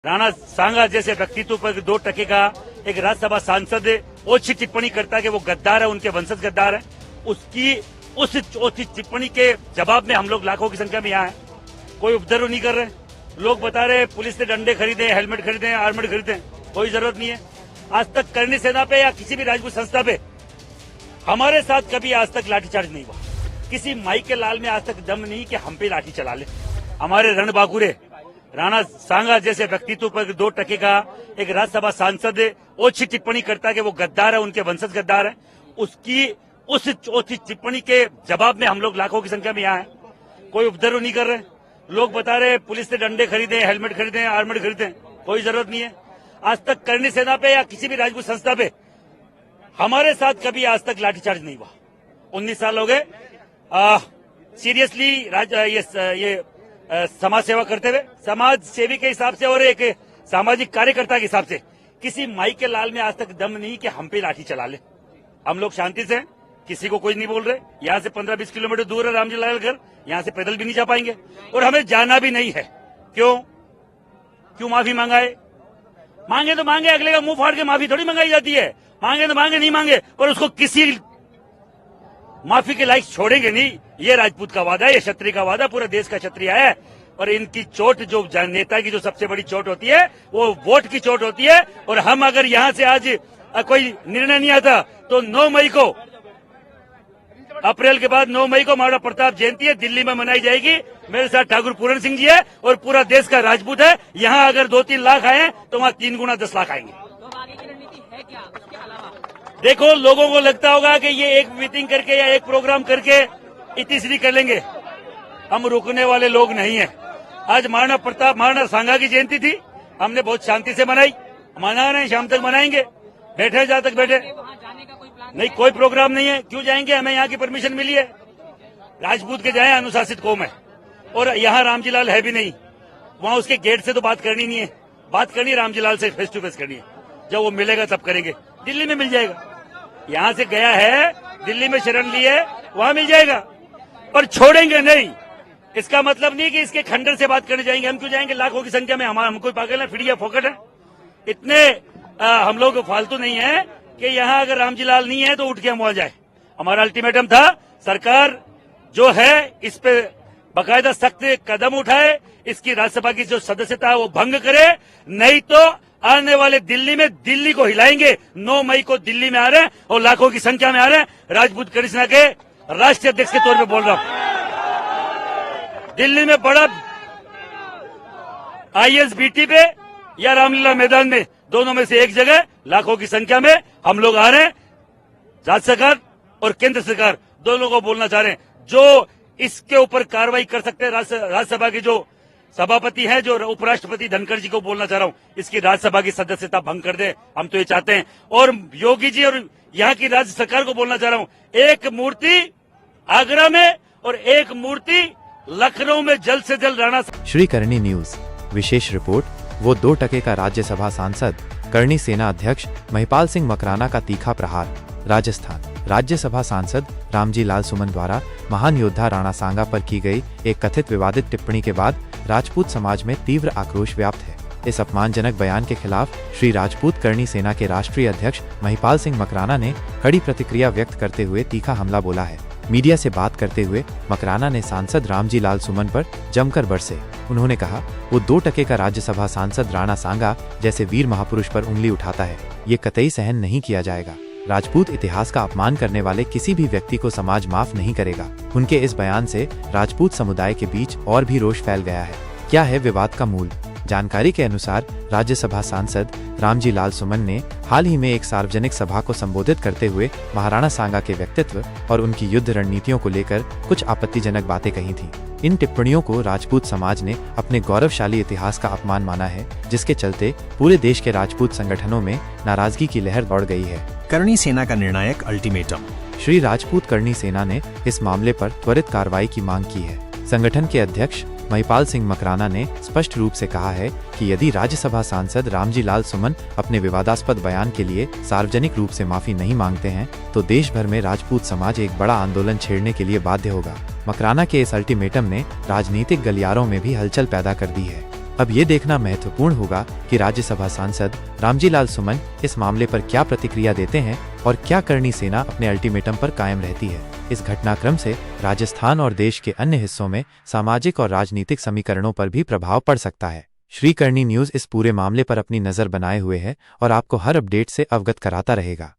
राणा सांगा जैसे व्यक्तित्व पर 2% का एक राज्यसभा सांसद ओछी टिप्पणी करता है कि वो गद्दार है, उनके वंशज गद्दार है। उसकी उस ओछी टिप्पणी के जवाब में हम लोग लाखों की संख्या में यहाँ हैं। कोई उपद्रव नहीं कर रहे। लोग बता रहे पुलिस ने डंडे खरीदे, हेलमेट खरीदे, आर्मेड खरीदे, कोई जरूरत नहीं है। आज तक करनी सेना पे या किसी भी राजपूत संस्था पे हमारे साथ कभी आज तक लाठीचार्ज नहीं हुआ। किसी माई के लाल में आज तक दम नहीं कि हम पे लाठी चला ले। हमारे रणबांकुरे राणा सांगा जैसे व्यक्तित्व पर 2% का एक राज्यसभा सांसद ओछी टिप्पणी करता है कि वो गद्दार है, उनके वंशज गद्दार है। उसकी उस ओछी टिप्पणी के जवाब में हम लोग लाखों की संख्या में यहाँ हैं। कोई उपद्रव नहीं कर रहे। लोग बता रहे पुलिस ने डंडे खरीदे, हेलमेट खरीदे, आर्मेड खरीदे, कोई जरूरत नहीं है। आज तक करनी सेना पे या किसी भी राजपूत संस्था पे हमारे साथ कभी आज तक लाठीचार्ज नहीं हुआ। 19 साल हो गए सीरियसली ये समाज सेवा करते हुए, समाज सेवी के हिसाब से और एक सामाजिक कार्यकर्ता के हिसाब से किसी माई के लाल में आज तक दम नहीं कि हम पे लाठी चला ले। हम लोग शांति से, किसी को कोई नहीं बोल रहे। यहाँ से 15-20 किलोमीटर दूर है रामजी लाल घर, यहाँ से पैदल भी नहीं जा पाएंगे और हमें जाना भी नहीं है। क्यों माफी मांगाए? मांगे तो मांगे, अगले का मुंह फाड़ के माफी थोड़ी मंगाई जाती है। मांगे तो मांगे, नहीं मांगे और उसको किसी माफी के लायक छोड़ेंगे नहीं। ये राजपूत का वादा है, ये क्षत्रिय का वादा, पूरे देश का क्षत्रिय है। और इनकी चोट, जो नेता की जो सबसे बड़ी चोट होती है वो वोट की चोट होती है। और हम अगर यहाँ से आज कोई निर्णय नहीं आता तो 9 मई को, अप्रैल के बाद 9 मई को महाराणा प्रताप जयंती है, दिल्ली में मनाई जाएगी। मेरे साथ ठाकुर पूरन सिंह जी है और पूरा देश का राजपूत है। यहाँ अगर 2-3 लाख आए तो वहाँ 3 गुना 10 लाख आएंगे। देखो, लोगों को लगता होगा कि ये एक मीटिंग करके या एक प्रोग्राम करके इतिश्री कर लेंगे। हम रुकने वाले लोग नहीं हैं। आज महाराणा सांगा की जयंती थी, हमने बहुत शांति से मनाई। मना रहे हैं, शाम तक मनाएंगे। बैठे जहाँ तक बैठे, नहीं कोई प्रोग्राम नहीं है। क्यों जाएंगे? हमें यहाँ की परमिशन मिली है। राजपूत के जाए, अनुशासित कौम है और यहाँ रामजी लाल है भी नहीं। वहाँ उसके गेट से तो बात करनी नहीं है, बात करनी है रामजी लाल से फेस टू फेस करनी है। जब वो मिलेगा तब करेंगे। दिल्ली में मिल जाएगा। यहाँ से गया है, दिल्ली में शरण ली है, वहाँ मिल जाएगा, पर छोड़ेंगे नहीं। इसका मतलब नहीं कि इसके खंडर से बात करने जाएंगे। हम क्यों जाएंगे? लाखों की संख्या में हम कोई पागल है, फ्री है, फोकट है? इतने हम लोग फालतू नहीं है कि यहाँ अगर रामजी लाल नहीं है तो उठ के हम वहां जाए। हमारा अल्टीमेटम था, सरकार जो है इस पे बाकायदा सख्त कदम उठाए, इसकी राज्यसभा की जो सदस्यता है वो भंग करे, नहीं तो आने वाले दिल्ली में दिल्ली को हिलाएंगे। 9 मई को दिल्ली में आ रहे हैं और लाखों की संख्या में आ रहे हैं। राजपूत करिश्मा के राष्ट्रीय अध्यक्ष के तौर पे बोल रहा हूं, दिल्ली में बड़ा ISBT पे या रामलीला मैदान में, दोनों में से एक जगह लाखों की संख्या में हम लोग आ रहे हैं। राज्य सरकार और केंद्र सरकार दोनों को बोलना चाह रहे हैं, जो इसके ऊपर कार्रवाई कर सकते हैं। राज्यसभा के जो सभापति हैं, जो उपराष्ट्रपति धनखड़ जी को बोलना चाह रहा हूं, इसकी राज्यसभा की सदस्यता भंग कर दे। हम तो ये चाहते हैं। और योगी जी और यहाँ की राज्य सरकार को बोलना चाह रहा हूं, एक मूर्ति आगरा में और एक मूर्ति लखनऊ में जल्द से जल्द राणा। श्री करणी न्यूज विशेष रिपोर्ट। वो 2% का राज्यसभा सांसद करणी सेना अध्यक्ष महिपाल सिंह मकराना का तीखा प्रहार। राजस्थान राज्यसभा सांसद रामजी लाल सुमन द्वारा महान योद्धा राणा सांगा पर की गई एक कथित विवादित टिप्पणी के बाद राजपूत समाज में तीव्र आक्रोश व्याप्त है। इस अपमानजनक बयान के खिलाफ श्री राजपूत करणी सेना के राष्ट्रीय अध्यक्ष महिपाल सिंह मकराना ने कड़ी प्रतिक्रिया व्यक्त करते हुए तीखा हमला बोला है। मीडिया से बात करते हुए मकराना ने सांसद रामजी लाल सुमन पर जमकर बरसे। उन्होंने कहा, वो 2% का राज्यसभा सांसद राणा सांगा जैसे वीर महापुरुष पर उंगली उठाता है, ये कतई सहन नहीं किया जाएगा। राजपूत इतिहास का अपमान करने वाले किसी भी व्यक्ति को समाज माफ नहीं करेगा। उनके इस बयान से राजपूत समुदाय के बीच और भी रोष फैल गया है। क्या है विवाद का मूल? जानकारी के अनुसार राज्यसभा सांसद रामजी लाल सुमन ने हाल ही में एक सार्वजनिक सभा को संबोधित करते हुए महाराणा सांगा के व्यक्तित्व और उनकी युद्ध रणनीतियों को लेकर कुछ आपत्तिजनक बातें कही थीं। इन टिप्पणियों को राजपूत समाज ने अपने गौरवशाली इतिहास का अपमान माना है, जिसके चलते पूरे देश के राजपूत संगठनों में नाराजगी की लहर दौड़ गई है। करणी सेना का निर्णायक अल्टीमेटम। श्री राजपूत करणी सेना ने इस मामले पर त्वरित कार्रवाई की मांग की है। संगठन के अध्यक्ष महिपाल सिंह मकराना ने स्पष्ट रूप से कहा है कि यदि राज्यसभा सांसद रामजी लाल सुमन अपने विवादास्पद बयान के लिए सार्वजनिक रूप से माफी नहीं मांगते हैं तो देश भर में राजपूत समाज एक बड़ा आंदोलन छेड़ने के लिए बाध्य होगा। मकराना के इस अल्टीमेटम ने राजनीतिक गलियारों में भी हलचल पैदा कर दी है। अब ये देखना महत्वपूर्ण होगा कि राज्यसभा सांसद रामजी लाल सुमन इस मामले पर क्या प्रतिक्रिया देते हैं और क्या करणी सेना अपने अल्टीमेटम पर कायम रहती है। इस घटनाक्रम से राजस्थान और देश के अन्य हिस्सों में सामाजिक और राजनीतिक समीकरणों पर भी प्रभाव पड़ सकता है। श्री करणी न्यूज़ इस पूरे मामले पर अपनी नज़र बनाए हुए है और आपको हर अपडेट से अवगत कराता रहेगा।